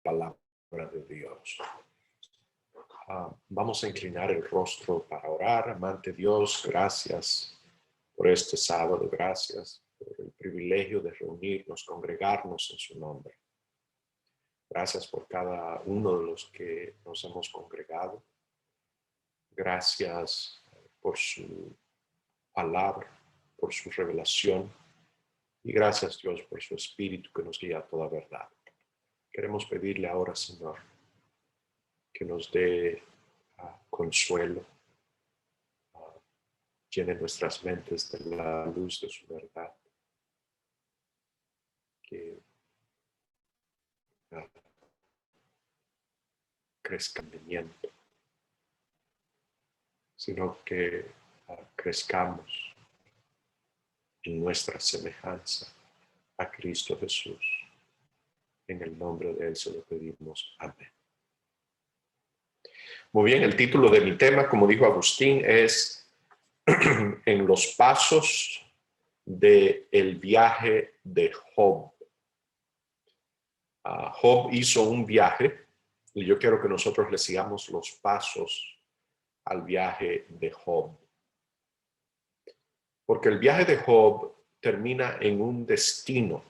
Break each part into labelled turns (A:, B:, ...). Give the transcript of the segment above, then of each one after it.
A: palabra de Dios. Vamos a inclinar el rostro para orar. Amante Dios, gracias por este sábado, gracias por el privilegio de reunirnos, congregarnos en su nombre. Gracias por cada uno de los que nos hemos congregado. Gracias por su palabra, por su revelación. Y gracias, Dios, por su espíritu que nos guía a toda verdad. Queremos pedirle ahora, Señor, que nos dé consuelo, llene nuestras mentes de la luz de su verdad, que crezca en entendimiento, sino que crezcamos en nuestra semejanza a Cristo Jesús. En el nombre de Él se lo pedimos. Amén. Muy bien, el título de mi tema, como dijo Agustín, es En los pasos del viaje de Job. Job hizo un viaje y yo quiero que nosotros le sigamos los pasos al viaje de Job. Porque el viaje de Job termina en un destino,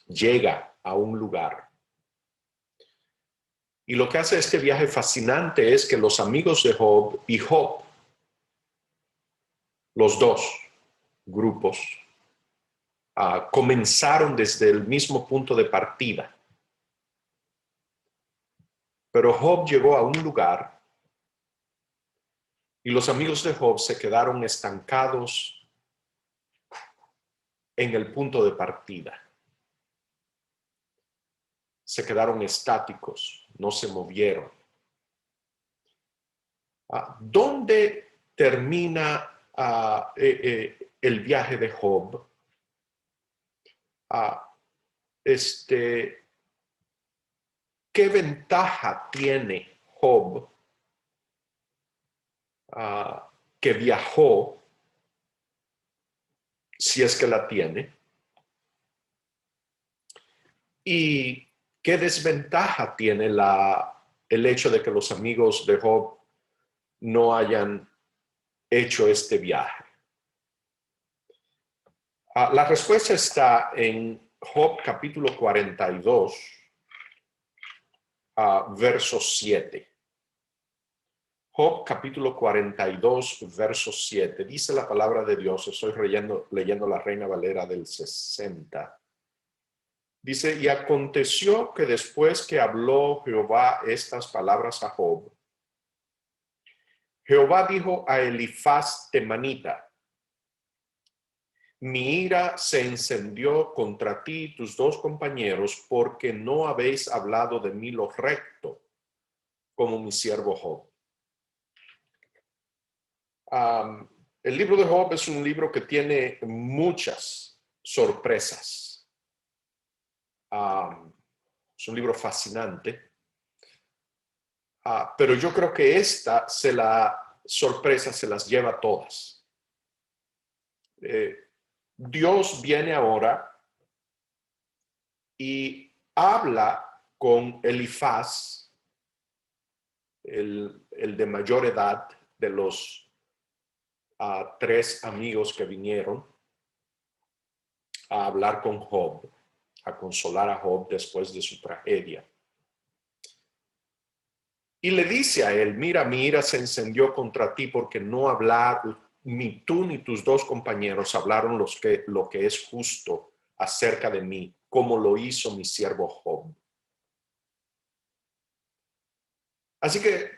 A: llega a un lugar. Y lo que hace este viaje fascinante es que los amigos de Job y Job, los dos grupos, comenzaron desde el mismo punto de partida. Pero Job llegó a un lugar y los amigos de Job se quedaron estancados en el punto de partida. Se quedaron estáticos, no se movieron. ¿Dónde termina el viaje de Job? ¿Qué ventaja tiene Job que viajó, si es que la tiene? ¿Y qué desventaja tiene el hecho de que los amigos de Job no hayan hecho este viaje? La respuesta está en Job capítulo 42, verso 7. Job capítulo 42, verso 7. Dice la palabra de Dios, estoy leyendo la Reina Valera del 60. Dice, y aconteció que después que habló Jehová estas palabras a Job, Jehová dijo a Elifaz temanita, mi ira se encendió contra ti y tus dos compañeros porque no habéis hablado de mí lo recto, como mi siervo Job. El libro de Job es un libro que tiene muchas sorpresas. Es un libro fascinante. Pero yo creo que sorpresa se las lleva todas. Dios viene ahora y habla con Elifaz, el de mayor edad de los tres amigos que vinieron a hablar con Job, a consolar a Job después de su tragedia. Y le dice a él, mira, mi ira se encendió contra ti porque no hablaron, ni tú ni tus dos compañeros hablaron lo que es justo acerca de mí, como lo hizo mi siervo Job. Así que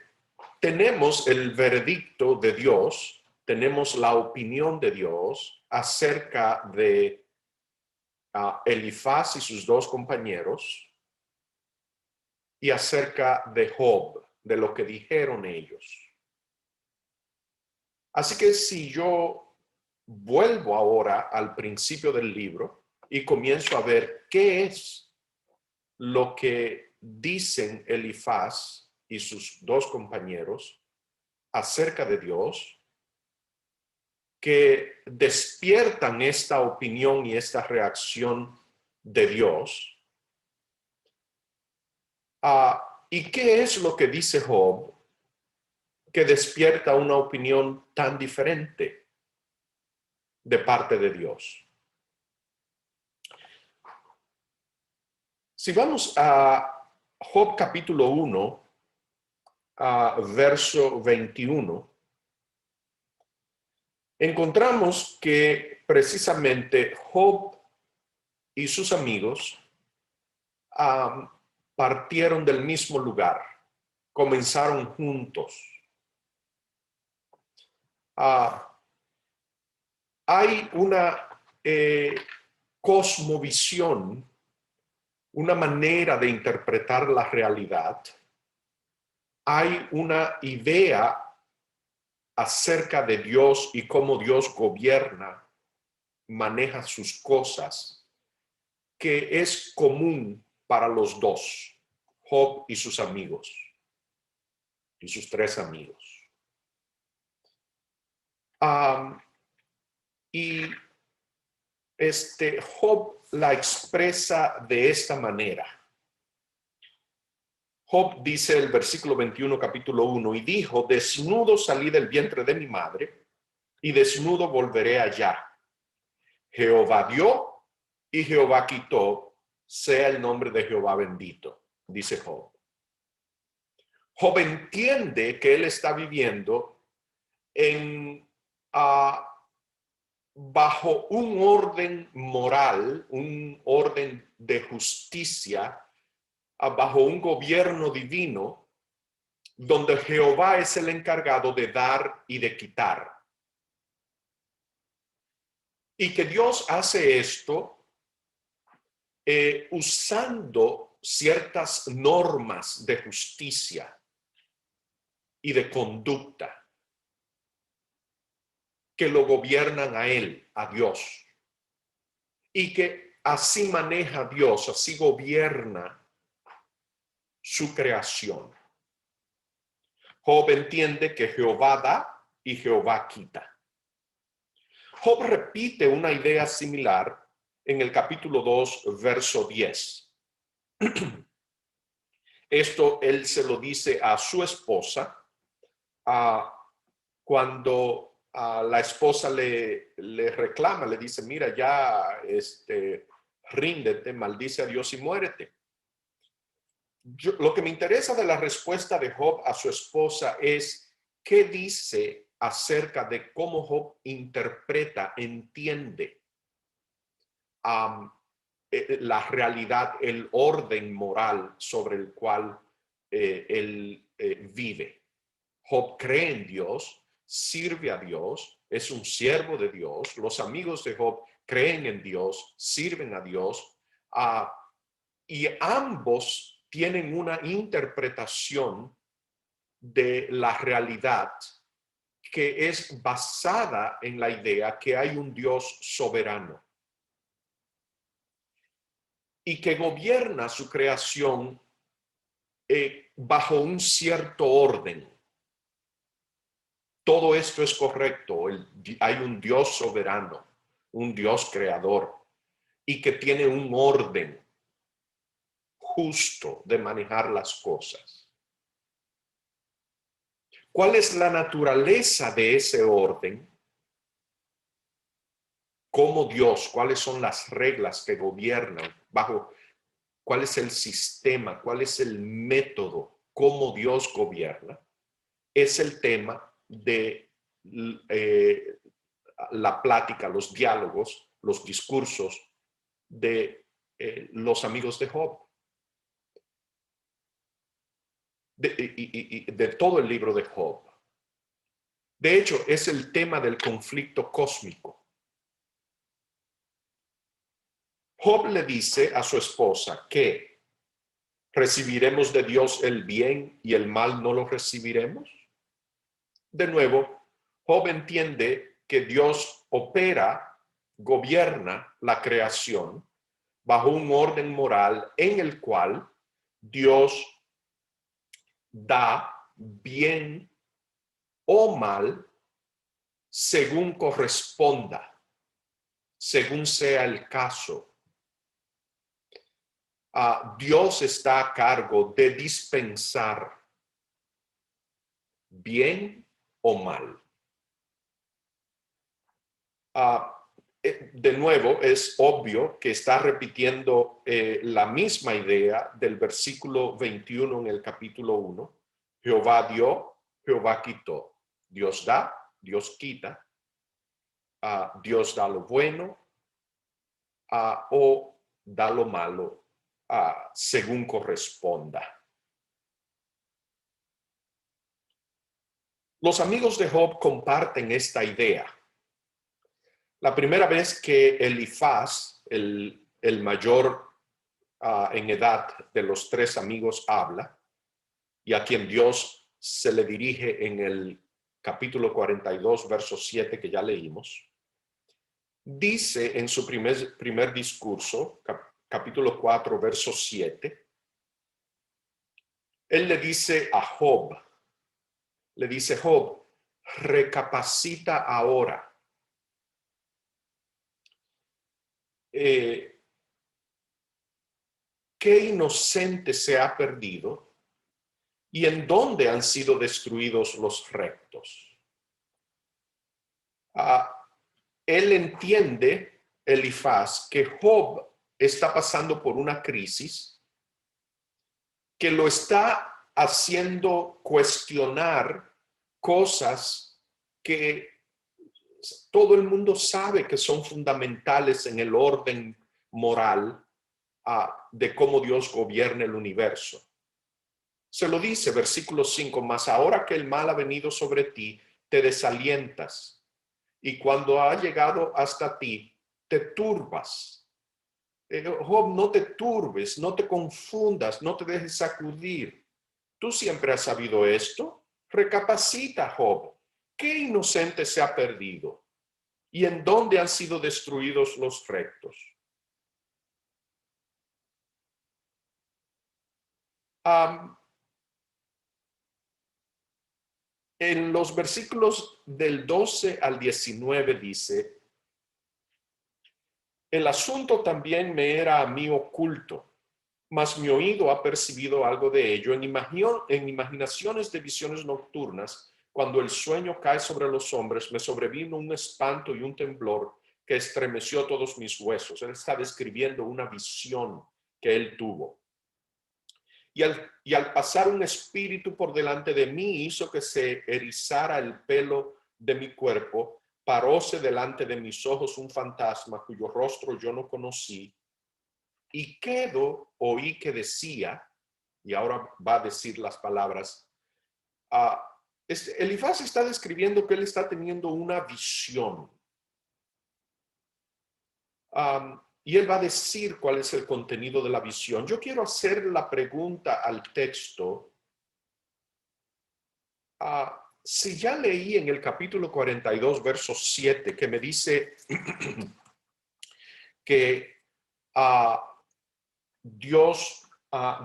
A: tenemos el veredicto de Dios, tenemos la opinión de Dios acerca de Elifaz y sus dos compañeros y acerca de Job, de lo que dijeron ellos. Así que si yo vuelvo ahora al principio del libro y comienzo a ver qué es lo que dicen Elifaz y sus dos compañeros acerca de Dios, que despiertan esta opinión y esta reacción de Dios, ¿Y qué es lo que dice Job que despierta una opinión tan diferente de parte de Dios? Si vamos a Job capítulo 1, verso 21, encontramos que precisamente Job y sus amigos partieron del mismo lugar, comenzaron juntos. Hay una cosmovisión, una manera de interpretar la realidad. Hay una idea acerca de Dios y cómo Dios gobierna, maneja sus cosas, que es común para los dos, Job y sus amigos, y sus tres amigos. Y Job la expresa de esta manera. Job dice el versículo 21, capítulo 1, y dijo, desnudo salí del vientre de mi madre, y desnudo volveré allá. Jehová dio, y Jehová quitó, sea el nombre de Jehová bendito, dice Job. Job entiende que él está viviendo bajo un orden moral, un orden de justicia, bajo un gobierno divino, donde Jehová es el encargado de dar y de quitar. Y que Dios hace esto usando ciertas normas de justicia y de conducta que lo gobiernan a él, a Dios. Y que así maneja Dios, así gobierna su creación. Job entiende que Jehová da y Jehová quita. Job repite una idea similar en el capítulo 2, verso 10. Esto él se lo dice a su esposa cuando la esposa le reclama, le dice, mira, ya ríndete, maldice a Dios y muérete. Lo que me interesa de la respuesta de Job a su esposa es qué dice acerca de cómo Job interpreta, entiende la realidad, el orden moral sobre el cual él vive. Job cree en Dios, sirve a Dios, es un siervo de Dios. Los amigos de Job creen en Dios, sirven a Dios, y ambos tienen una interpretación de la realidad que es basada en la idea que hay un Dios soberano y que gobierna su creación bajo un cierto orden. Todo esto es correcto. Hay un Dios soberano, un Dios creador, y que tiene un orden justo de manejar las cosas. ¿Cuál es la naturaleza de ese orden? ¿Cómo Dios? ¿Cuáles son las reglas que gobiernan? ¿Cuál es el sistema? ¿Cuál es el método? ¿Cómo Dios gobierna? Es el tema de la plática, los diálogos, los discursos de los amigos de Job. De todo el libro de Job. De hecho, es el tema del conflicto cósmico. Job le dice a su esposa que recibiremos de Dios el bien y el mal no lo recibiremos. De nuevo, Job entiende que Dios opera, gobierna la creación bajo un orden moral en el cual Dios da bien o mal según corresponda, según sea el caso. Dios está a cargo de dispensar bien o mal. De nuevo, es obvio que está repitiendo la misma idea del versículo 21 en el capítulo 1. Jehová dio, Jehová quitó. Dios da, Dios quita. Dios da lo bueno o da lo malo según corresponda. Los amigos de Job comparten esta idea. La primera vez que Elifaz, el mayor en edad de los tres amigos, habla, y a quien Dios se le dirige en el capítulo 42, verso 7 que ya leímos, dice en su primer discurso, capítulo 4, verso 7, él le dice a Job, Job, recapacita ahora. ¿Qué inocente se ha perdido y en dónde han sido destruidos los rectos? Él entiende, Elifaz, que Job está pasando por una crisis que lo está haciendo cuestionar cosas que todo el mundo sabe que son fundamentales en el orden moral de cómo Dios gobierna el universo. Se lo dice, versículo 5, mas ahora que el mal ha venido sobre ti, te desalientas, y cuando ha llegado hasta ti, te turbas. Job, no te turbes, no te confundas, no te dejes sacudir. Tú siempre has sabido esto. Recapacita, Job. ¿Qué inocente se ha perdido? ¿Y en dónde han sido destruidos los rectos? En los versículos del 12 al 19 dice, el asunto también me era a mí oculto, mas mi oído ha percibido algo de ello en imaginaciones de visiones nocturnas. Cuando el sueño cae sobre los hombres, me sobrevino un espanto y un temblor que estremeció todos mis huesos. Él está describiendo una visión que él tuvo. Y al pasar un espíritu por delante de mí, hizo que se erizara el pelo de mi cuerpo. Paróse delante de mis ojos un fantasma cuyo rostro yo no conocí. Y oí que decía, y ahora va a decir las palabras, Elifaz está describiendo que él está teniendo una visión. Y él va a decir cuál es el contenido de la visión. Yo quiero hacer la pregunta al texto. Si ya leí en el capítulo 42, verso 7, que me dice que Dios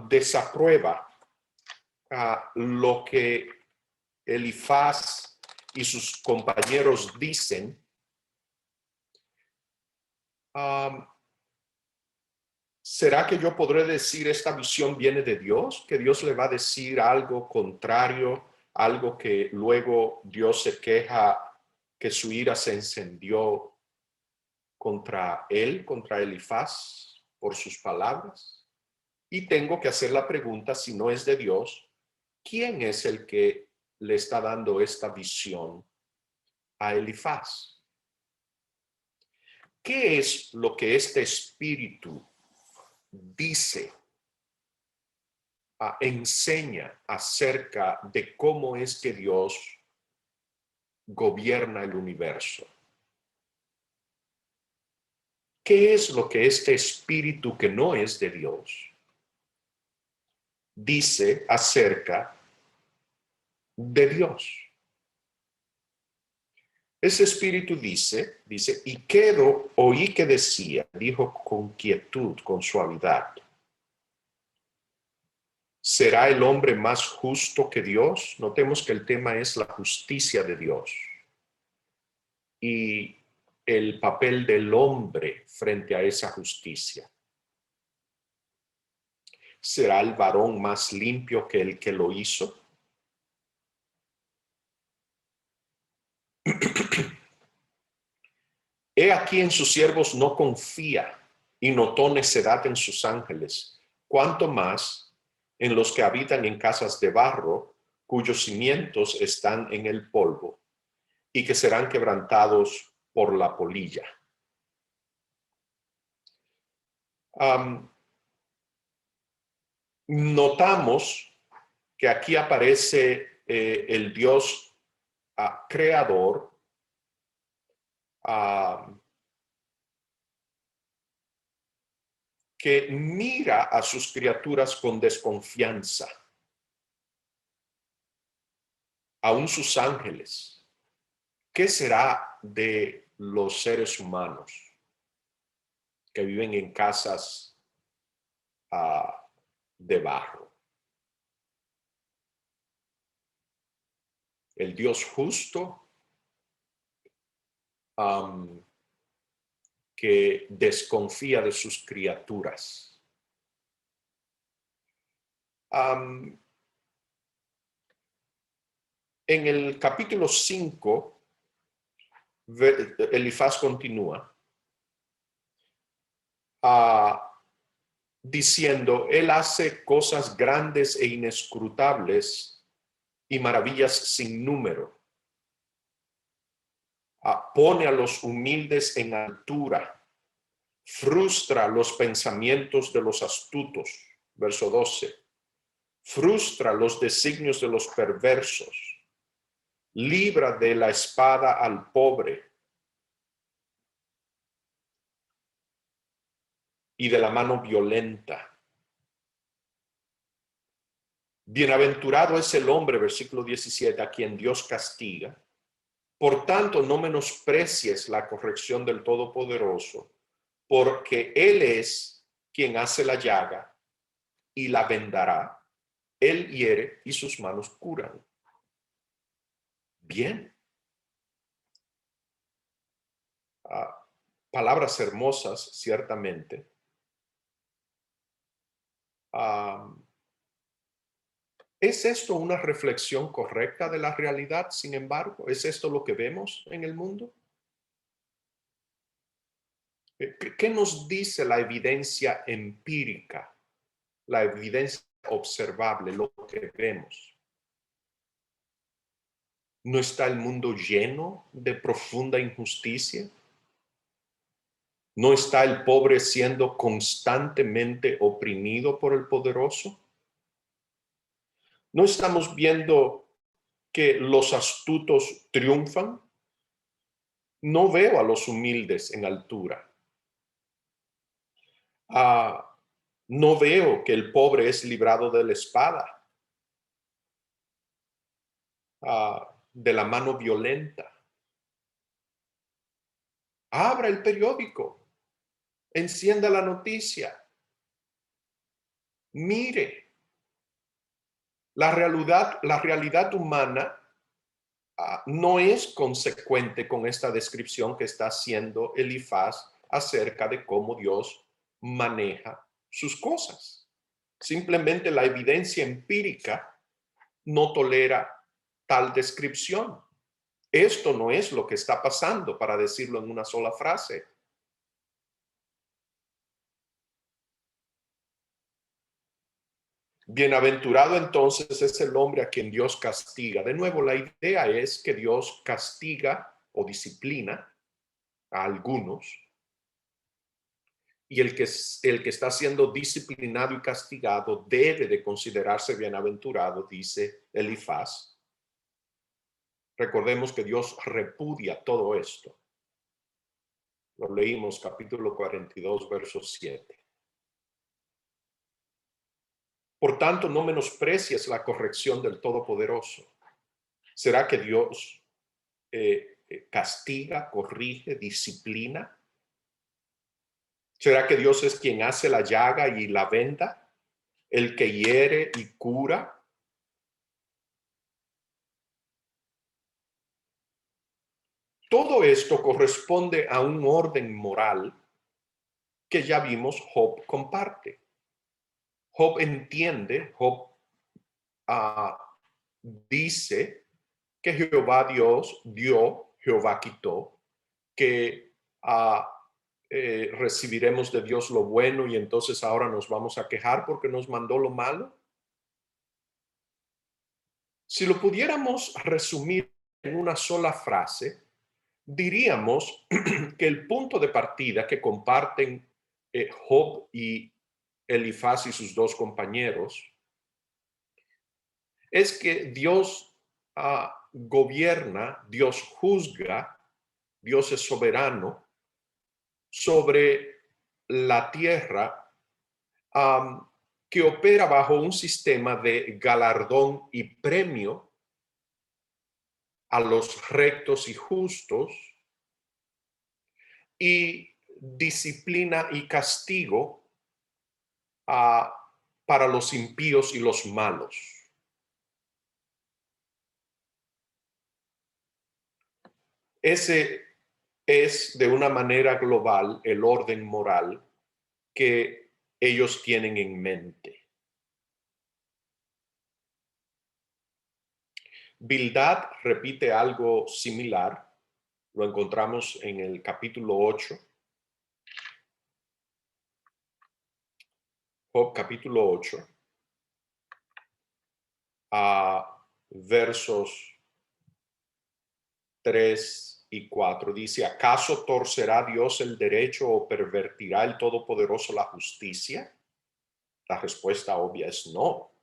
A: desaprueba lo que Elifaz y sus compañeros dicen, ¿será que yo podré decir esta visión viene de Dios? ¿Que Dios le va a decir algo contrario, algo que luego Dios se queja que su ira se encendió contra él, contra Elifaz, por sus palabras? Y tengo que hacer la pregunta, si no es de Dios, ¿quién es el que le está dando esta visión a Elifaz? ¿Qué es lo que este espíritu dice, enseña acerca de cómo es que Dios gobierna el universo? ¿Qué es lo que este espíritu que no es de Dios dice acerca de Dios? Ese espíritu dice, y oí que decía, dijo con quietud, con suavidad, ¿será el hombre más justo que Dios? Notemos que el tema es la justicia de Dios y el papel del hombre frente a esa justicia. ¿Será el varón más limpio que el que lo hizo? He aquí en sus siervos no confía y notó necedad en sus ángeles, cuanto más en los que habitan en casas de barro, cuyos cimientos están en el polvo y que serán quebrantados por la polilla. Notamos que aquí aparece el Dios creador, que mira a sus criaturas con desconfianza, aún sus ángeles. ¿Qué será de los seres humanos que viven en casas de barro? El Dios justo que desconfía de sus criaturas. En el capítulo 5, Elifaz continúa diciendo, él hace cosas grandes e inescrutables y maravillas sin número. Pone a los humildes en altura, frustra los pensamientos de los astutos. Verso 12. Frustra los designios de los perversos, libra de la espada al pobre y de la mano violenta. Bienaventurado es el hombre, versículo 17, a quien Dios castiga. Por tanto, no menosprecies la corrección del Todopoderoso, porque Él es quien hace la llaga y la vendará. Él hiere y sus manos curan. Bien. Palabras hermosas, ciertamente. ¿Es esto una reflexión correcta de la realidad, sin embargo? ¿Es esto lo que vemos en el mundo? ¿Qué nos dice la evidencia empírica, la evidencia observable, lo que vemos? ¿No está el mundo lleno de profunda injusticia? ¿No está el pobre siendo constantemente oprimido por el poderoso? ¿No estamos viendo que los astutos triunfan? No veo a los humildes en altura. No veo que el pobre es librado de la espada, de la mano violenta. Abra el periódico, encienda la noticia, mire. La realidad humana no es consecuente con esta descripción que está haciendo Elifaz acerca de cómo Dios maneja sus cosas. Simplemente la evidencia empírica no tolera tal descripción. Esto no es lo que está pasando, para decirlo en una sola frase. Bienaventurado entonces es el hombre a quien Dios castiga. De nuevo, la idea es que Dios castiga o disciplina a algunos, y el que está siendo disciplinado y castigado debe de considerarse bienaventurado, dice Elifaz. Recordemos que Dios repudia todo esto. Lo leímos capítulo 42, verso 7. Por tanto, no menosprecies la corrección del Todopoderoso. ¿Será que Dios castiga, corrige, disciplina? ¿Será que Dios es quien hace la llaga y la venda? ¿El que hiere y cura? Todo esto corresponde a un orden moral que ya vimos Job comparte. Job entiende, Job dice que Jehová Dios dio, Jehová quitó, que recibiremos de Dios lo bueno y entonces ahora nos vamos a quejar porque nos mandó lo malo. Si lo pudiéramos resumir en una sola frase, diríamos que el punto de partida que comparten Job y Elifaz y sus dos compañeros es que Dios gobierna, Dios juzga, Dios es soberano sobre la tierra, que opera bajo un sistema de galardón y premio a los rectos y justos, y disciplina y castigo para los impíos y los malos. Ese es de una manera global el orden moral que ellos tienen en mente. Bildad repite algo similar, lo encontramos en el capítulo 8. Job capítulo 8, versos 3 y 4. Dice, ¿acaso torcerá Dios el derecho o pervertirá el Todopoderoso la justicia? La respuesta obvia es no.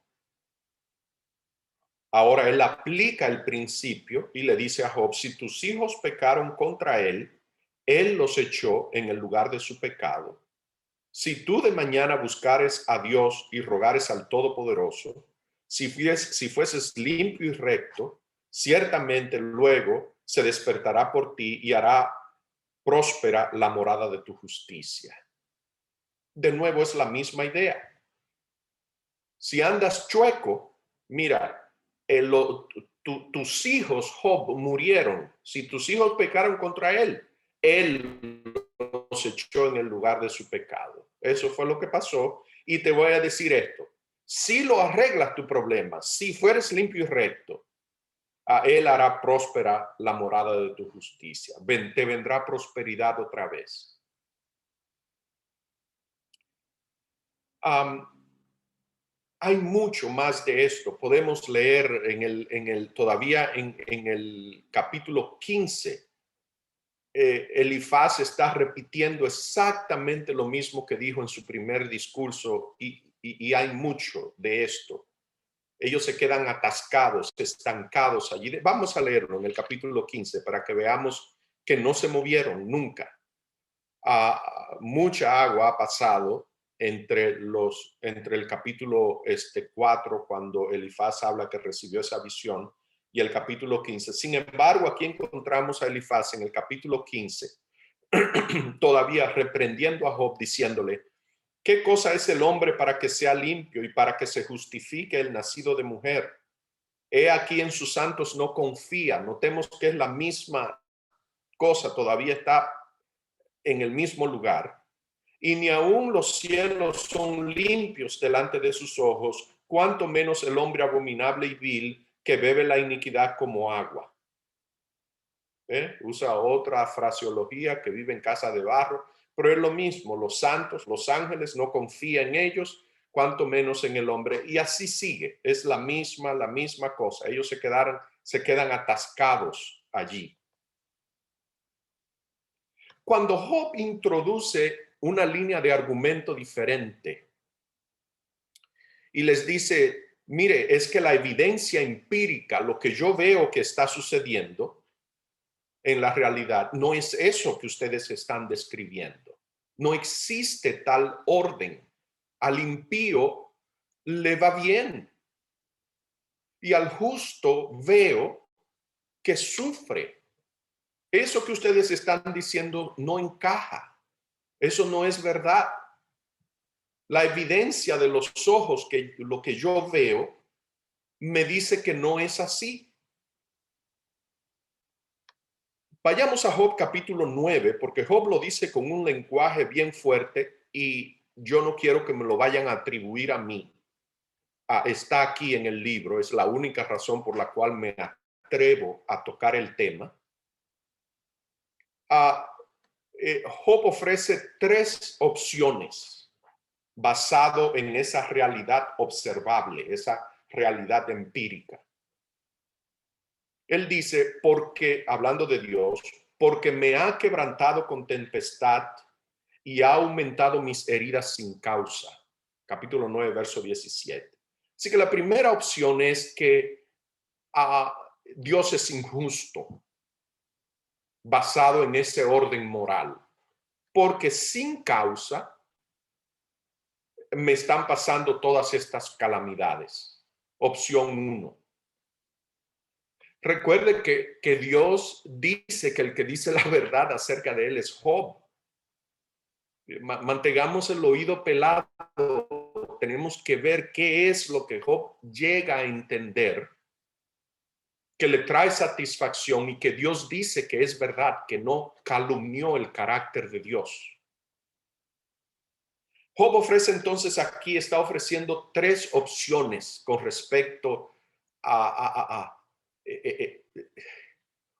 A: Ahora él aplica el principio y le dice a Job, si tus hijos pecaron contra él, él los echó en el lugar de su pecado. Si tú de mañana buscares a Dios y rogares al Todopoderoso, si fueses limpio y recto, ciertamente luego se despertará por ti y hará próspera la morada de tu justicia. De nuevo es la misma idea. Si andas chueco, mira, tus hijos, Job, murieron. Si tus hijos pecaron contra él los echó en el lugar de su pecado. Eso fue lo que pasó. Y te voy a decir esto. Si lo arreglas tu problema, si fueres limpio y recto, él hará próspera la morada de tu justicia. Te vendrá prosperidad otra vez. Hay mucho más de esto. Podemos leer todavía en el capítulo 15. Elifaz está repitiendo exactamente lo mismo que dijo en su primer discurso y hay mucho de esto. Ellos se quedan atascados, estancados allí. Vamos a leerlo en el capítulo 15 para que veamos que no se movieron nunca. Mucha agua ha pasado entre el capítulo 4, cuando Elifaz habla que recibió esa visión, y el capítulo 15. Sin embargo, aquí encontramos a Elifaz en el capítulo 15, todavía reprendiendo a Job, diciéndole, ¿qué cosa es el hombre para que sea limpio y para que se justifique el nacido de mujer? He aquí en sus santos no confía. Notemos que es la misma cosa, todavía está en el mismo lugar. Y ni aun los cielos son limpios delante de sus ojos, cuanto menos el hombre abominable y vil que bebe la iniquidad como agua. Usa otra fraseología, que vive en casa de barro, pero es lo mismo. Los santos, los ángeles, no confían en ellos, cuanto menos en el hombre. Y así sigue. Es la misma cosa. Ellos se quedan atascados allí. Cuando Job introduce una línea de argumento diferente y les dice, mire, es que la evidencia empírica, lo que yo veo que está sucediendo en la realidad, no es eso que ustedes están describiendo. No existe tal orden. Al impío le va bien y al justo veo que sufre. Eso que ustedes están diciendo no encaja. Eso no es verdad. La evidencia de los ojos, que lo que yo veo, me dice que no es así. Vayamos a Job capítulo 9, porque Job lo dice con un lenguaje bien fuerte y yo no quiero que me lo vayan a atribuir a mí. Está aquí en el libro, es la única razón por la cual me atrevo a tocar el tema. Job ofrece 3 opciones basado en esa realidad observable, esa realidad empírica. Él dice, porque, hablando de Dios, porque me ha quebrantado con tempestad y ha aumentado mis heridas sin causa. Capítulo 9, verso 17. Así que la primera opción es que Dios es injusto, basado en ese orden moral, porque sin causa me están pasando todas estas calamidades. Opción 1. Recuerde que Dios dice que el que dice la verdad acerca de él es Job. Mantengamos el oído pelado. Tenemos que ver qué es lo que Job llega a entender, que le trae satisfacción y que Dios dice que es verdad, que no calumnió el carácter de Dios. Job ofrece entonces aquí, está ofreciendo 3 opciones con respecto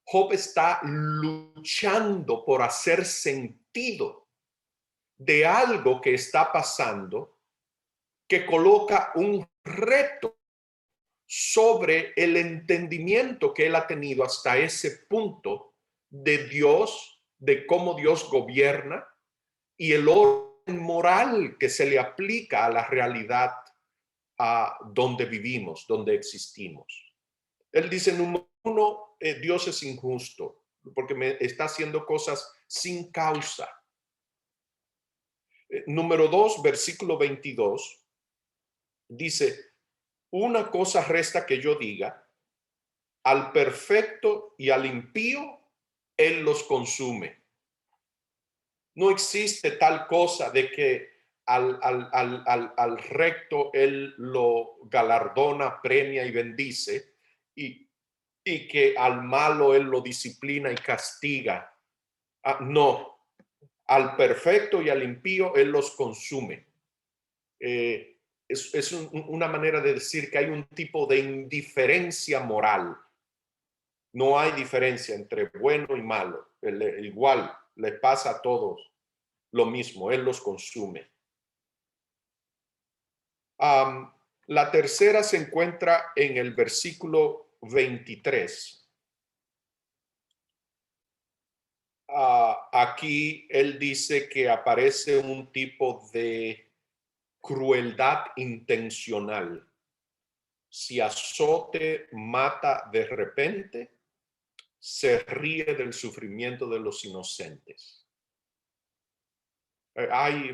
A: Job está luchando por hacer sentido de algo que está pasando, que coloca un reto sobre el entendimiento que él ha tenido hasta ese punto de Dios, de cómo Dios gobierna y el orden moral que se le aplica a la realidad donde vivimos, donde existimos. Él dice, número 1, Dios es injusto porque me está haciendo cosas sin causa. Número 2, versículo 22, dice, una cosa resta que yo diga, al perfecto y al impío, él los consume. No existe tal cosa de que al recto él lo galardona, premia y bendice, y que al malo él lo disciplina y castiga. No, al perfecto y al impío él los consume. Es una manera de decir que hay un tipo de indiferencia moral. No hay diferencia entre bueno y malo. Igual le pasa a todos lo mismo, él los consume. La tercera se encuentra en el versículo 23. Aquí él dice que aparece un tipo de crueldad intencional. Si azote mata de repente, se ríe del sufrimiento de los inocentes.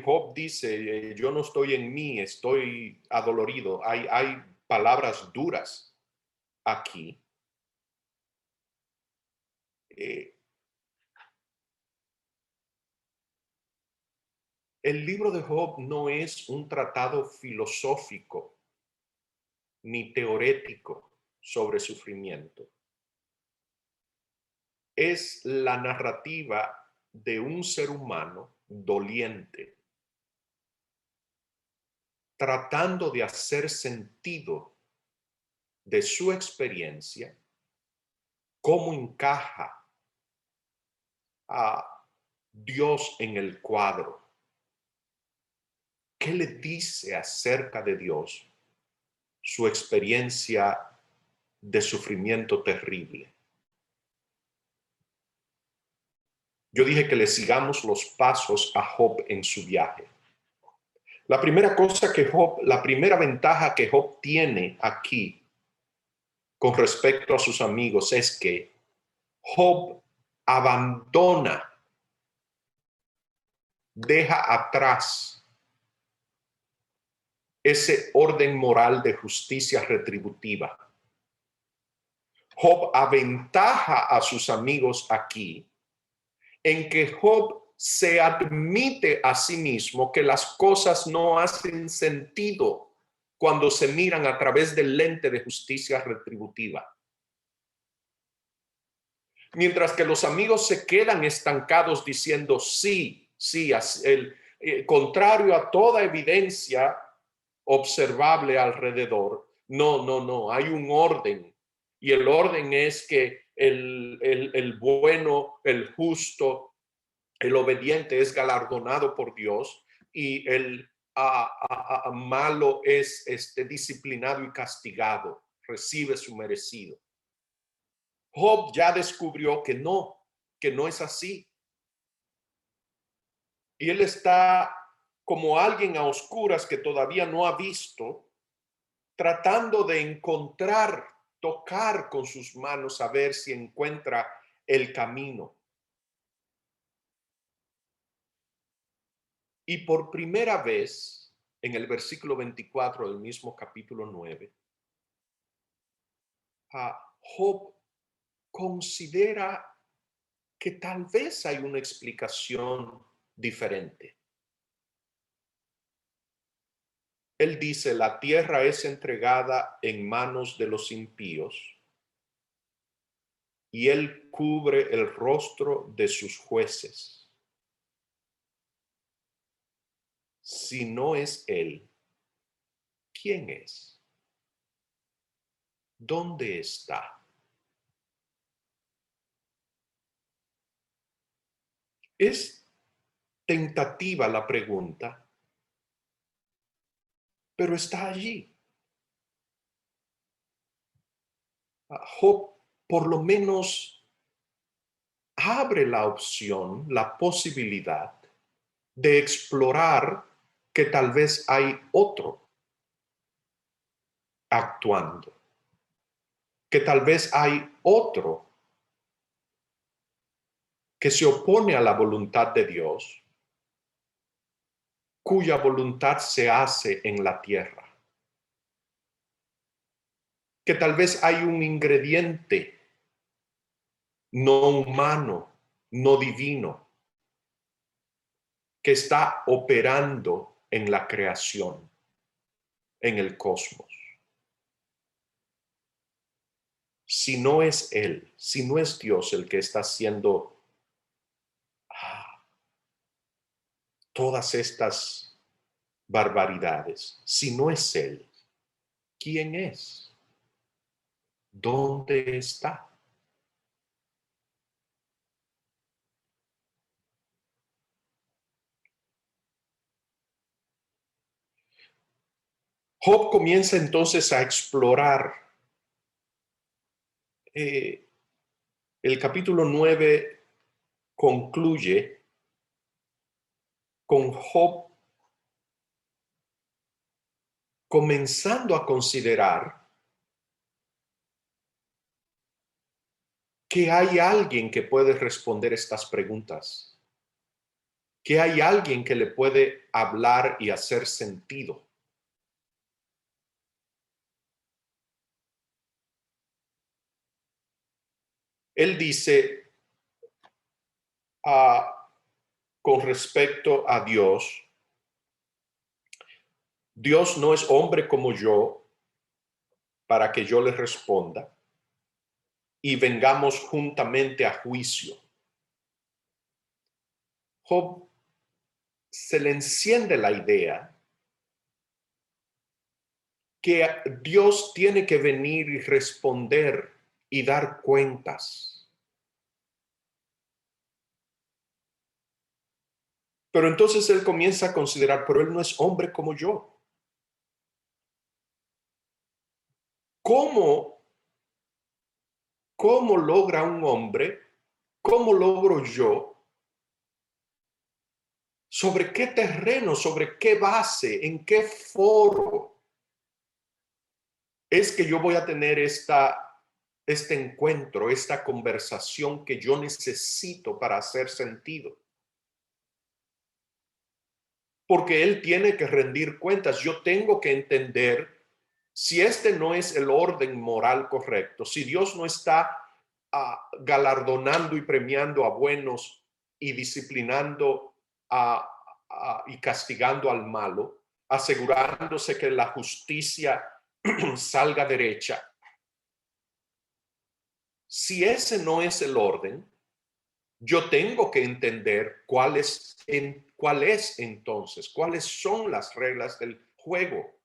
A: Job dice, yo no estoy en mí, estoy adolorido. Hay palabras duras aquí. El libro de Job no es un tratado filosófico ni teorético sobre sufrimiento. Es la narrativa de un ser humano doliente, tratando de hacer sentido de su experiencia, cómo encaja a Dios en el cuadro. ¿Qué le dice acerca de Dios su experiencia de sufrimiento terrible? Yo dije que le sigamos los pasos a Job en su viaje. La primera cosa que la primera ventaja que Job tiene aquí con respecto a sus amigos es que Job abandona, deja atrás ese orden moral de justicia retributiva. Job aventaja a sus amigos aquí en que Job se admite a sí mismo que las cosas no hacen sentido cuando se miran a través del lente de justicia retributiva. Mientras que los amigos se quedan estancados diciendo sí, contrario a toda evidencia observable alrededor. No, hay un orden. Y el orden es que el bueno, el justo, el obediente es galardonado por Dios y el malo es disciplinado y castigado, recibe su merecido. Job ya descubrió que no es así. Y él está como alguien a oscuras que todavía no ha visto, tratando de encontrar, tocar con sus manos a ver si encuentra el camino. Y por primera vez, en el versículo 24 del mismo capítulo 9, Job considera que tal vez hay una explicación diferente. Él dice, la tierra es entregada en manos de los impíos y él cubre el rostro de sus jueces. Si no es él, ¿quién es? ¿Dónde está? Es tentativa la pregunta, pero está allí. Job por lo menos abre la opción, la posibilidad de explorar que tal vez hay otro actuando, que tal vez hay otro que se opone a la voluntad de Dios, cuya voluntad se hace en la tierra. Que tal vez hay un ingrediente no humano, no divino, que está operando en la creación, en el cosmos. Si no es Él, si no es Dios el que está haciendo todas estas barbaridades, si no es Él, ¿quién es? ¿Dónde está? Job comienza entonces a explorar. El capítulo 9 concluye con Job comenzando a considerar que hay alguien que puede responder estas preguntas, que hay alguien que le puede hablar y hacer sentido. Él dice con respecto a Dios, Dios no es hombre como yo para que yo le responda y vengamos juntamente a juicio. Job se le enciende la idea que Dios tiene que venir y responder y dar cuentas. Pero entonces él comienza a considerar, pero él no es hombre como yo. ¿Cómo logra un hombre? ¿Cómo logro yo? ¿Sobre qué terreno? ¿Sobre qué base? ¿En qué foro es que yo voy a tener este encuentro, esta conversación que yo necesito para hacer sentido? Porque él tiene que rendir cuentas. Yo tengo que entender si este no es el orden moral correcto, si Dios no está galardonando y premiando a buenos y disciplinando y castigando al malo, asegurándose que la justicia salga derecha. Si ese no es el orden, yo tengo que entender cuál es cuál es entonces, cuáles son las reglas del juego.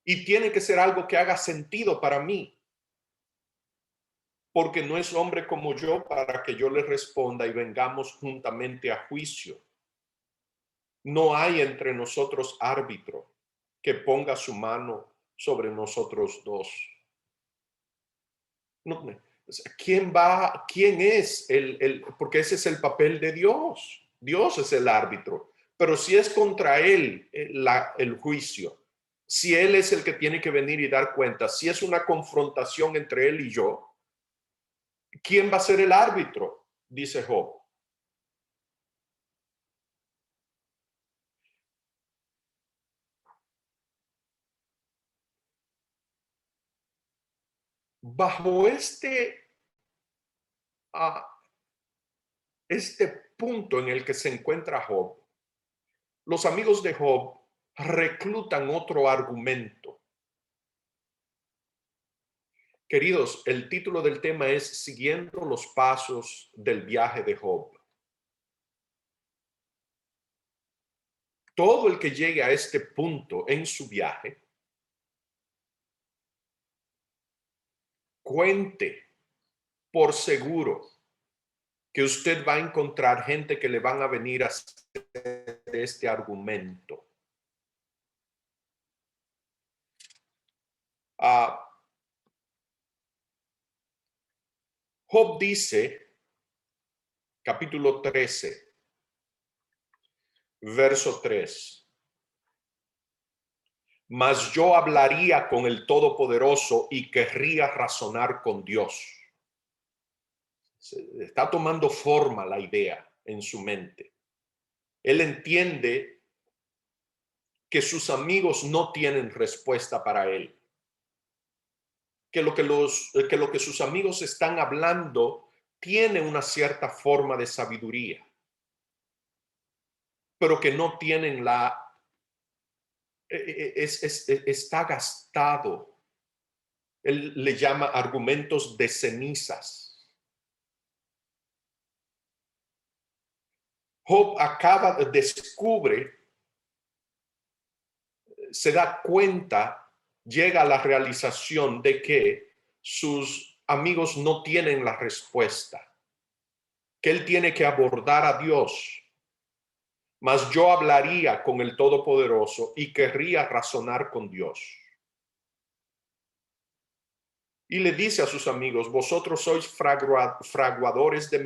A: Y tiene que ser algo que haga sentido para mí, porque no es hombre como yo para que yo le responda y vengamos juntamente a juicio. No hay entre nosotros árbitro que ponga su mano sobre nosotros dos. No, ¿quién es porque ese es el papel de Dios? Dios es el árbitro. Pero si es contra él el juicio, si él es el que tiene que venir y dar cuenta, si es una confrontación entre él y yo, ¿quién va a ser el árbitro? Dice Job. Bajo este punto en el que se encuentra Job, los amigos de Job reclutan otro argumento. Queridos, el título del tema es Siguiendo los pasos del viaje de Job. Todo el que llegue a este punto en su viaje, cuente por seguro que usted va a encontrar gente que le van a venir a hacer este argumento. Job dice, capítulo 13, verso 3. Mas yo hablaría con el Todopoderoso y querría razonar con Dios. Está tomando forma la idea en su mente. Él entiende que sus amigos no tienen respuesta para él. Que lo que sus amigos están hablando tiene una cierta forma de sabiduría, pero que no tienen está gastado. Él le llama argumentos de cenizas. Job descubre, se da cuenta, llega a la realización de que sus amigos no tienen la respuesta, que él tiene que abordar a Dios. Mas yo hablaría con el Todopoderoso y querría razonar con Dios. Y le dice a sus amigos, vosotros sois fraguadores de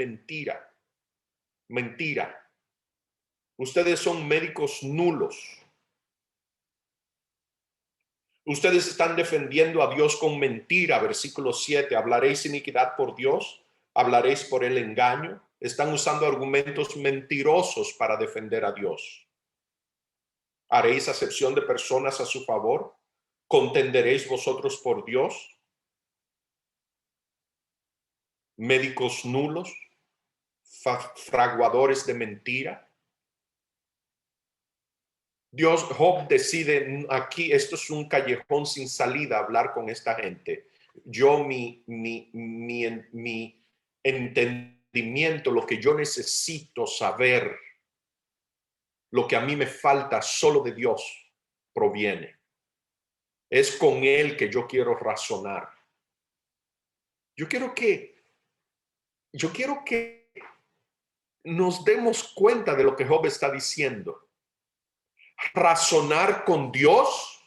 A: mentira. Ustedes son médicos nulos. Ustedes están defendiendo a Dios con mentira. Versículo 7, ¿hablaréis iniquidad por Dios? ¿Hablaréis por el engaño? Están usando argumentos mentirosos para defender a Dios. ¿Haréis acepción de personas a su favor? ¿Contenderéis vosotros por Dios? Médicos nulos, fraguadores de mentira. Job decide aquí, esto es un callejón sin salida, hablar con esta gente. Yo, mi entendimiento, lo que yo necesito saber, lo que a mí me falta, solo de Dios proviene. Es con él que yo quiero razonar. Yo quiero que nos demos cuenta de lo que Job está diciendo. Razonar con Dios.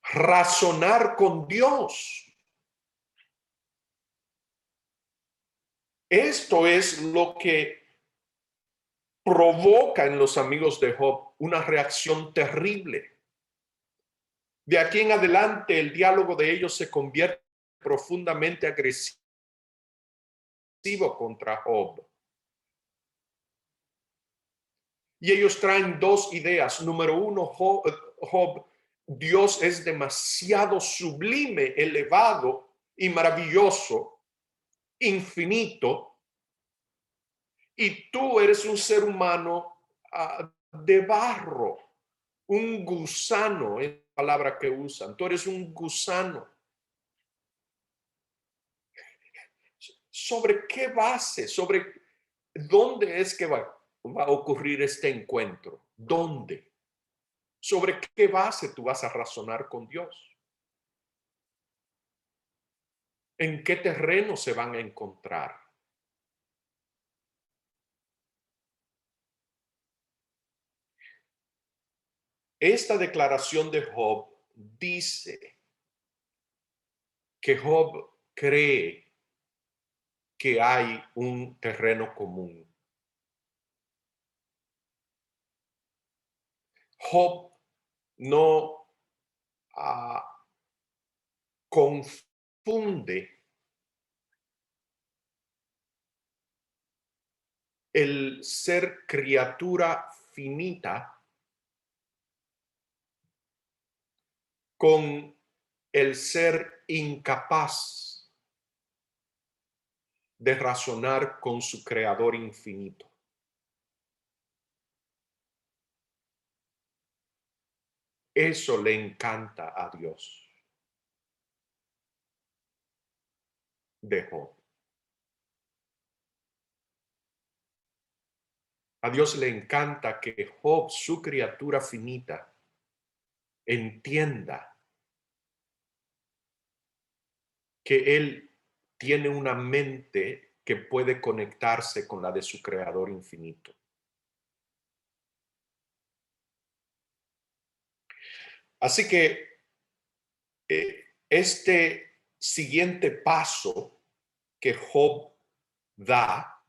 A: Razonar con Dios. Esto es lo que provoca en los amigos de Job una reacción terrible. De aquí en adelante, el diálogo de ellos se convierte profundamente agresivo contra Job. Y ellos traen dos ideas. Número uno, Job, Dios es demasiado sublime, elevado y maravilloso, infinito, y tú eres un ser humano de barro, un gusano, es la palabra que usan. Tú eres un gusano. ¿Sobre qué base? ¿Sobre dónde es que va? va a ocurrir este encuentro? ¿Dónde? ¿Sobre qué base tú vas a razonar con Dios? ¿En qué terreno se van a encontrar? Esta declaración de Job dice que Job cree que hay un terreno común. Job no confunde el ser criatura finita con el ser incapaz de razonar con su creador infinito. Eso le encanta a Dios de Job. A Dios le encanta que Job, su criatura finita, entienda que él tiene una mente que puede conectarse con la de su creador infinito. Así que este siguiente paso que Job da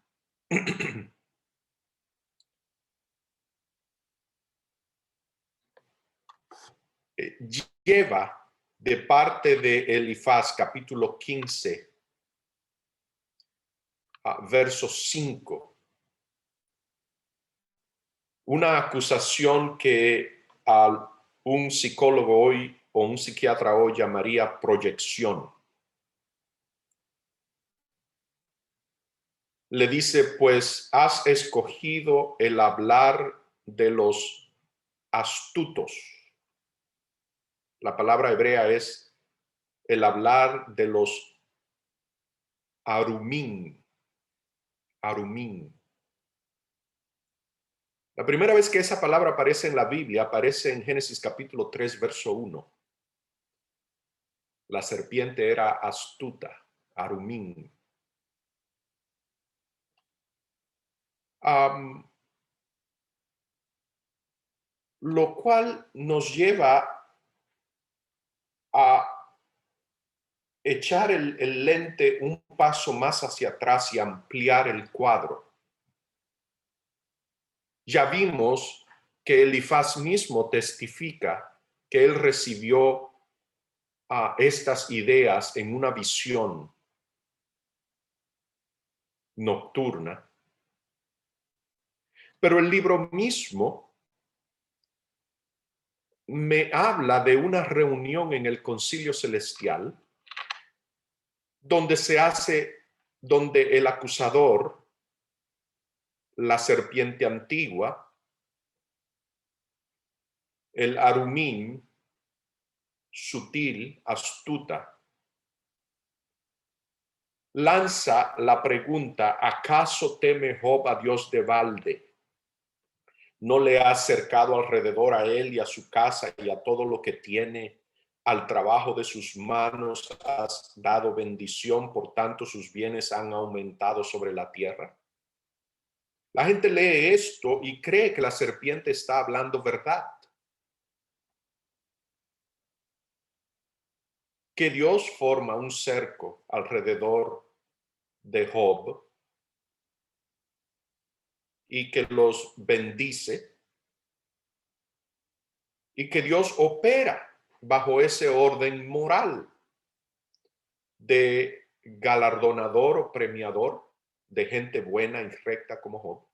A: lleva de parte de Elifaz, capítulo 15, verso 5, una acusación que a un psicólogo hoy o un psiquiatra hoy llamaría proyección. Le dice, pues has escogido el hablar de los astutos. La palabra hebrea es el hablar de los arumín. Arumín. La primera vez que esa palabra aparece en la Biblia aparece en Génesis capítulo 3, verso 1. La serpiente era astuta, arumín. Lo cual nos lleva a echar el lente un paso más hacia atrás y ampliar el cuadro. Ya vimos que Elifaz mismo testifica que él recibió estas ideas en una visión nocturna, pero el libro mismo me habla de una reunión en el concilio celestial donde el acusador, la serpiente antigua, el arumín, sutil, astuta, lanza la pregunta, ¿acaso teme Job a Dios de balde? ¿No le ha acercado alrededor a él y a su casa y a todo lo que tiene? Al trabajo de sus manos has dado bendición, por tanto sus bienes han aumentado sobre la tierra. La gente lee esto y cree que la serpiente está hablando verdad. Que Dios forma un cerco alrededor de Job y que los bendice y que Dios opera bajo ese orden moral de galardonador o premiador de gente buena y recta como Job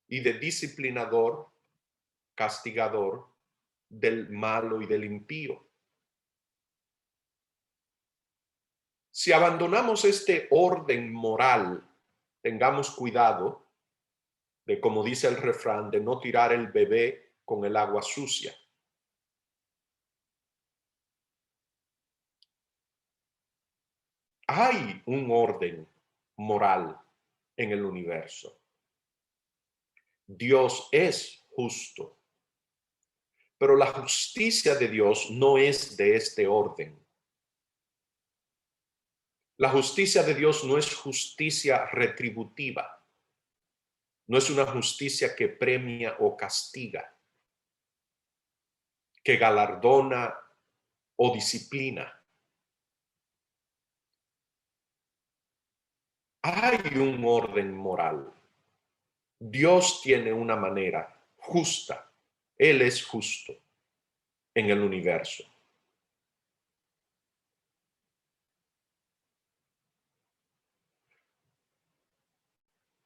A: y de disciplinador, castigador del malo y del impío. Si abandonamos este orden moral, tengamos cuidado de, como dice el refrán, de no tirar el bebé con el agua sucia. Hay un orden moral en el universo. Dios es justo. Pero la justicia de Dios no es de este orden. La justicia de Dios no es justicia retributiva. No es una justicia que premia o castiga, que galardona o disciplina. Hay un orden moral. Dios tiene una manera justa. Él es justo en el universo.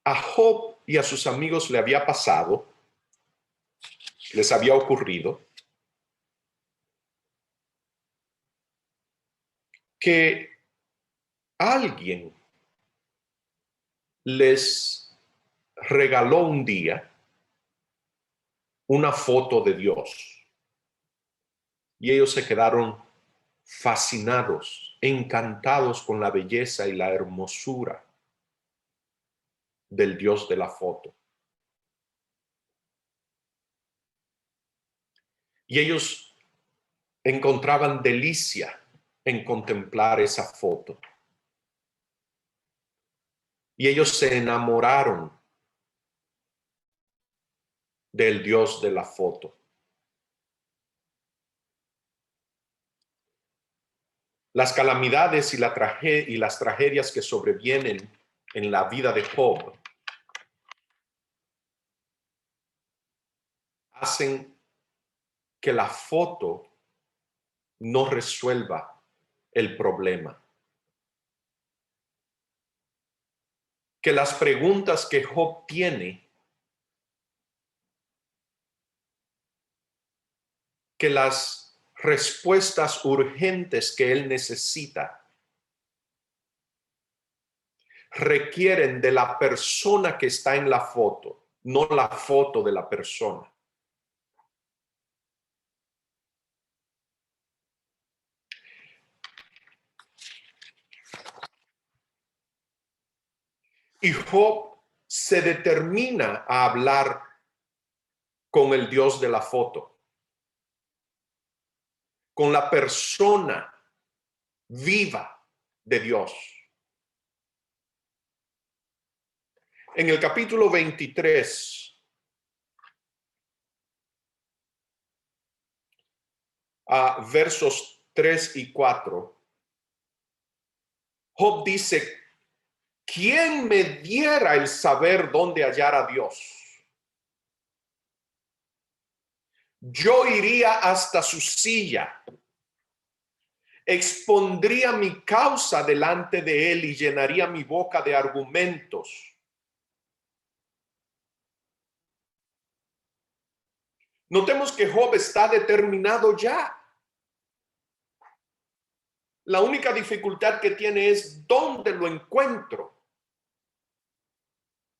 A: A Job y a sus amigos le había pasado, les había ocurrido, que alguien les regaló un día una foto de Dios y ellos se quedaron fascinados, encantados con la belleza y la hermosura del Dios de la foto. Y ellos encontraban delicia en contemplar esa foto. Y ellos se enamoraron del Dios de la foto. Las calamidades y las tragedias que sobrevienen en la vida de Job hacen que la foto no resuelva el problema. Que las preguntas que Job tiene, que las respuestas urgentes que él necesita, requieren de la persona que está en la foto, no la foto de la persona. Y Job se determina a hablar con el Dios de la foto, con la persona viva de Dios. En el capítulo 23, versos 3 y 4, Job dice: ¿quién me diera el saber dónde hallar a Dios? Yo iría hasta su silla, expondría mi causa delante de él y llenaría mi boca de argumentos. Notemos que Job está determinado ya. La única dificultad que tiene es dónde lo encuentro.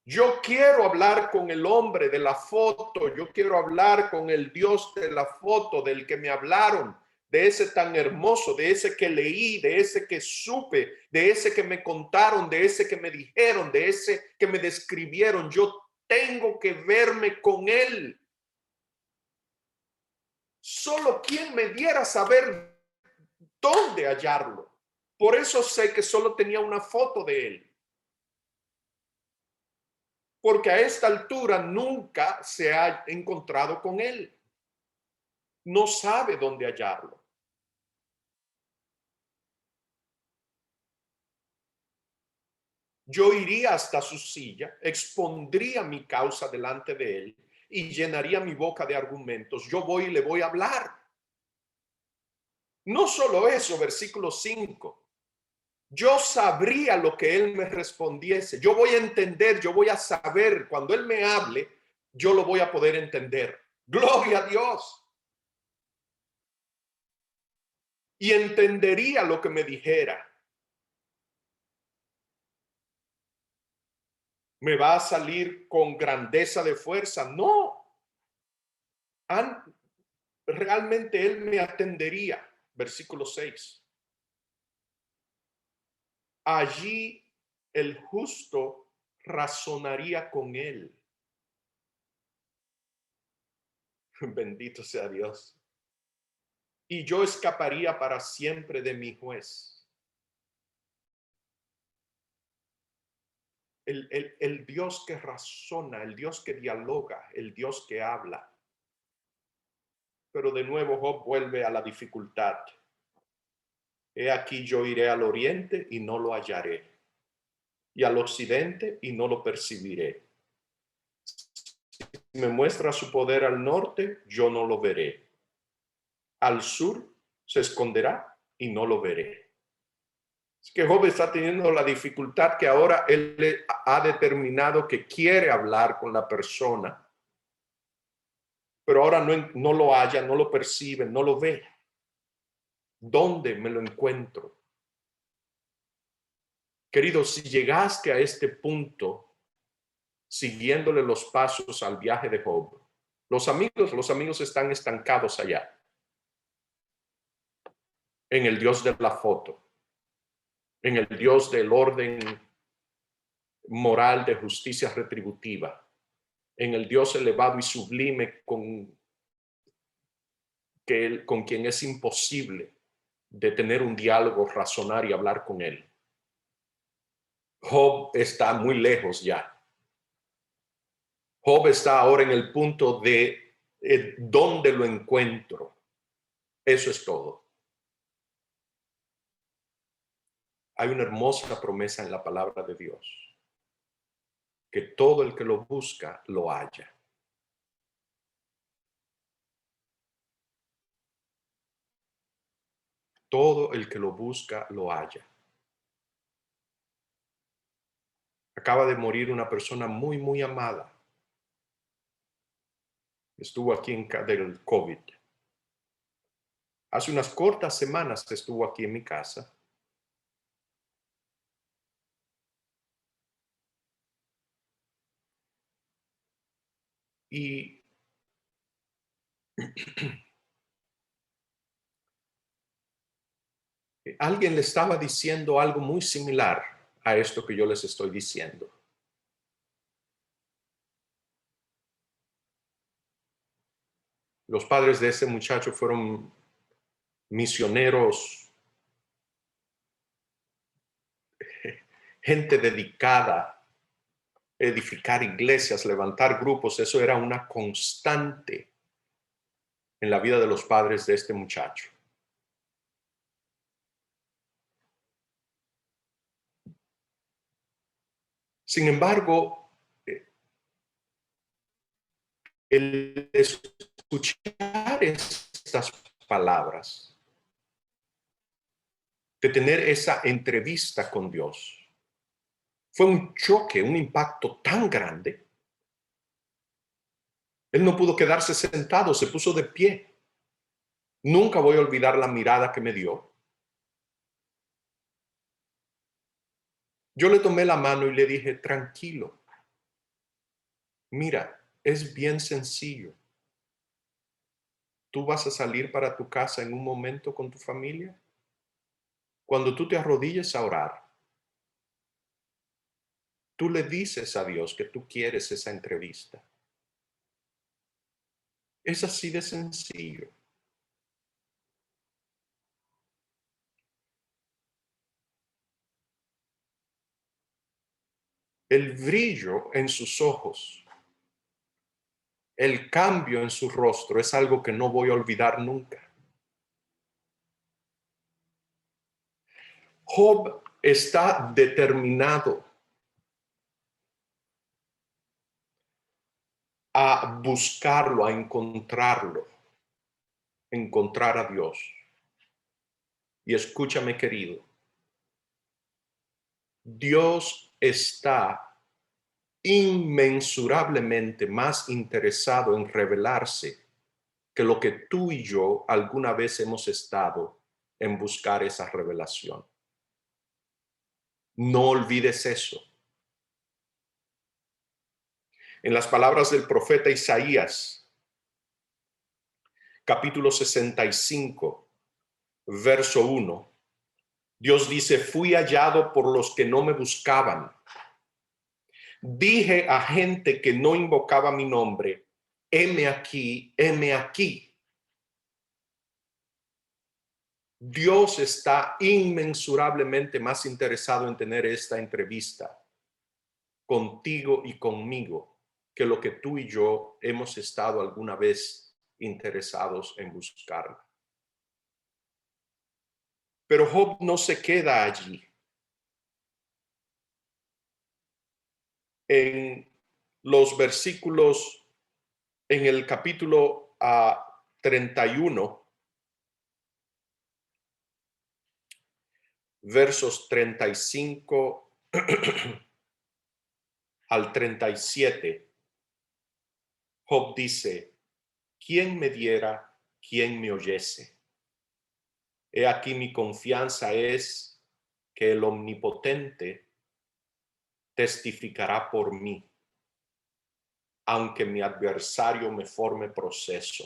A: Yo quiero hablar con el hombre de la foto, yo quiero hablar con el Dios de la foto, del que me hablaron, de ese tan hermoso, de ese que leí, de ese que supe, de ese que me contaron, de ese que me dijeron, de ese que me describieron. Yo tengo que verme con él. Solo quien me diera saber dónde hallarlo. Por eso sé que solo tenía una foto de él. Porque a esta altura nunca se ha encontrado con él. No sabe dónde hallarlo. Yo iría hasta su silla, expondría mi causa delante de él y llenaría mi boca de argumentos. Yo voy y le voy a hablar. No solo eso, versículo 5. Yo sabría lo que él me respondiese. Yo voy a entender, yo voy a saber. Cuando él me hable, yo lo voy a poder entender. Gloria a Dios. Y entendería lo que me dijera. ¿Me va a salir con grandeza de fuerza? No. Realmente él me atendería. Versículo 6. Allí el justo razonaría con él. Bendito sea Dios. Y yo escaparía para siempre de mi juez. El Dios que razona, el Dios que dialoga, el Dios que habla. Pero de nuevo Job vuelve a la dificultad. He aquí yo iré al oriente y no lo hallaré, y al occidente y no lo percibiré. Si me muestra su poder al norte, yo no lo veré. Al sur se esconderá y no lo veré. Es que Job está teniendo la dificultad que ahora él ha determinado que quiere hablar con la persona, pero ahora no lo halla, no lo percibe, no lo ve. ¿Dónde me lo encuentro? Querido, si llegaste a este punto, siguiéndole los pasos al viaje de Job, los amigos están estancados allá, en el Dios de la foto, en el Dios del orden moral de justicia retributiva, en el Dios elevado y sublime con quien es imposible de tener un diálogo, razonar y hablar con él. Job está muy lejos ya. Job está ahora en el punto de dónde lo encuentro. Eso es todo. Hay una hermosa promesa en la palabra de Dios, que todo el que lo busca lo halla. Todo el que lo busca lo halla. Acaba de morir una persona muy, muy amada. Estuvo aquí del COVID. Hace unas cortas semanas estuvo aquí en mi casa. Y alguien le estaba diciendo algo muy similar a esto que yo les estoy diciendo. Los padres de ese muchacho fueron misioneros, gente dedicada a edificar iglesias, levantar grupos. Eso era una constante en la vida de los padres de este muchacho. Sin embargo, el escuchar estas palabras, de tener esa entrevista con Dios, fue un choque, un impacto tan grande. Él no pudo quedarse sentado, se puso de pie. Nunca voy a olvidar la mirada que me dio. Yo le tomé la mano y le dije, tranquilo, mira, es bien sencillo. Tú vas a salir para tu casa en un momento con tu familia. Cuando tú te arrodilles a orar, tú le dices a Dios que tú quieres esa entrevista. Es así de sencillo. El brillo en sus ojos, el cambio en su rostro es algo que no voy a olvidar nunca. Job está determinado a buscarlo, a encontrar a Dios. Y escúchame, querido, Dios está inmensurablemente más interesado en revelarse que lo que tú y yo alguna vez hemos estado en buscar esa revelación. No olvides eso. En las palabras del profeta Isaías, capítulo 65, verso 1, Dios dice, fui hallado por los que no me buscaban. Dije a gente que no invocaba mi nombre, heme aquí, heme aquí. Dios está inmensurablemente más interesado en tener esta entrevista contigo y conmigo que lo que tú y yo hemos estado alguna vez interesados en buscarla. Pero Job no se queda allí. En los versículos, en el capítulo 31, versos 35 al 37, Job dice, ¿quién me diera, quién me oyese? He aquí mi confianza es que el Omnipotente testificará por mí, aunque mi adversario me forme proceso.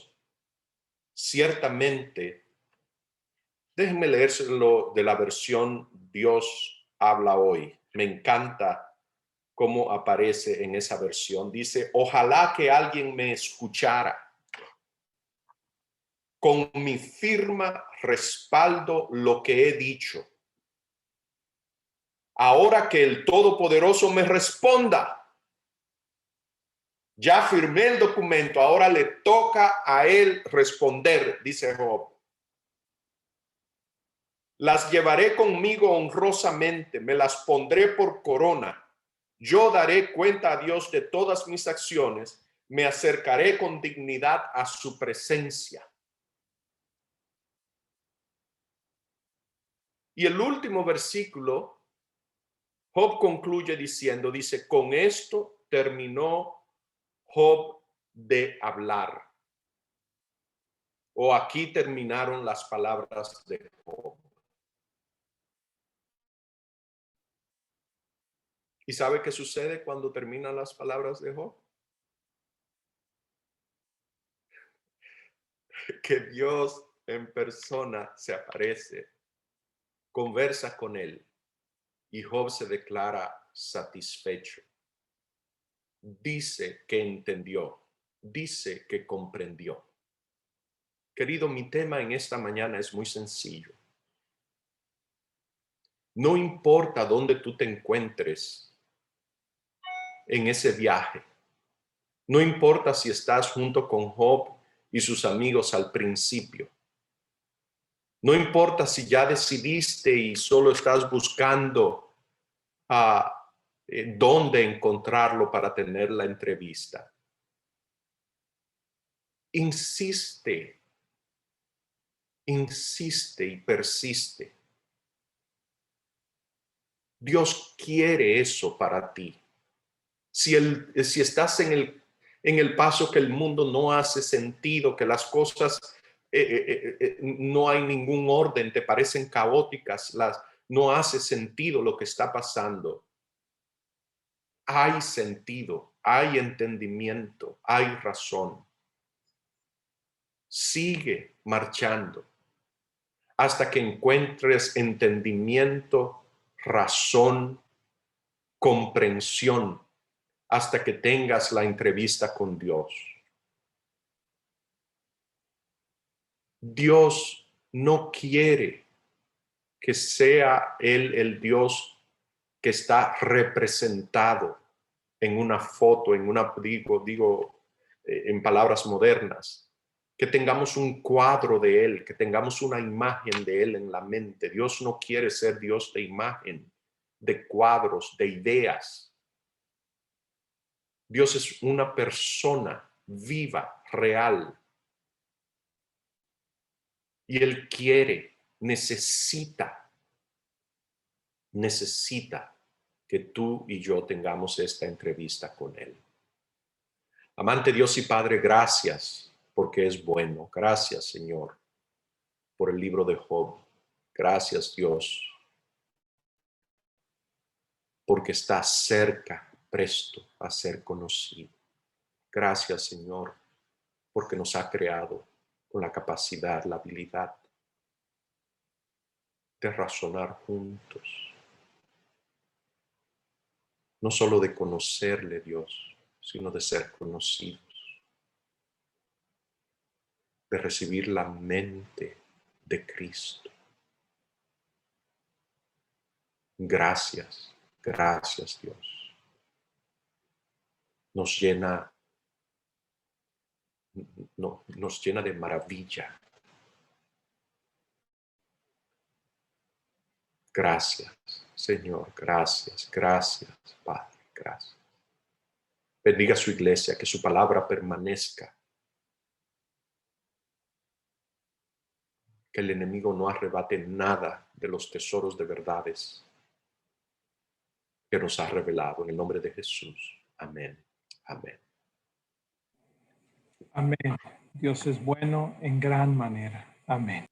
A: Ciertamente, déjenme leérselo de la versión Dios habla hoy. Me encanta cómo aparece en esa versión. Dice, ojalá que alguien me escuchara. Con mi firma respaldo lo que he dicho. Ahora que el Todopoderoso me responda. Ya firmé el documento, ahora le toca a él responder, dice Job. Las llevaré conmigo honrosamente, me las pondré por corona. Yo daré cuenta a Dios de todas mis acciones, me acercaré con dignidad a su presencia. Y el último versículo, Job concluye diciendo, dice, con esto terminó Job de hablar. O aquí terminaron las palabras de Job. ¿Y sabe qué sucede cuando terminan las palabras de Job? Que Dios en persona se aparece, conversa con él y Job se declara satisfecho. Dice que entendió, dice que comprendió. Querido, mi tema en esta mañana es muy sencillo. No importa dónde tú te encuentres en ese viaje. No importa si estás junto con Job y sus amigos al principio. No importa si ya decidiste y solo estás buscando dónde encontrarlo para tener la entrevista. Insiste, insiste y persiste. Dios quiere eso para ti. Si estás en el paso que el mundo no hace sentido, que las cosas no hay ningún orden, te parecen caóticas, no hace sentido lo que está pasando. Hay sentido, hay entendimiento, hay razón. Sigue marchando hasta que encuentres entendimiento, razón, comprensión, hasta que tengas la entrevista con Dios. Dios no quiere que sea Él el Dios que está representado en una foto, en palabras modernas, que tengamos un cuadro de Él, que tengamos una imagen de Él en la mente. Dios no quiere ser Dios de imagen, de cuadros, de ideas. Dios es una persona viva, real. Y Él quiere, necesita que tú y yo tengamos esta entrevista con Él. Amante Dios y Padre, gracias porque es bueno. Gracias, Señor, por el libro de Job. Gracias, Dios, porque está cerca, presto a ser conocido. Gracias, Señor, porque nos ha creado con la capacidad, la habilidad de razonar juntos. No solo de conocerle, Dios, sino de ser conocidos. de recibir la mente de Cristo. Gracias, gracias Dios. Nos llena de maravilla. Gracias, Señor, gracias, gracias, Padre, gracias. Bendiga su iglesia, que su palabra permanezca. Que el enemigo no arrebate nada de los tesoros de verdades que nos ha revelado en el nombre de Jesús. Amén. Amén.
B: Amén. Dios es bueno en gran manera. Amén.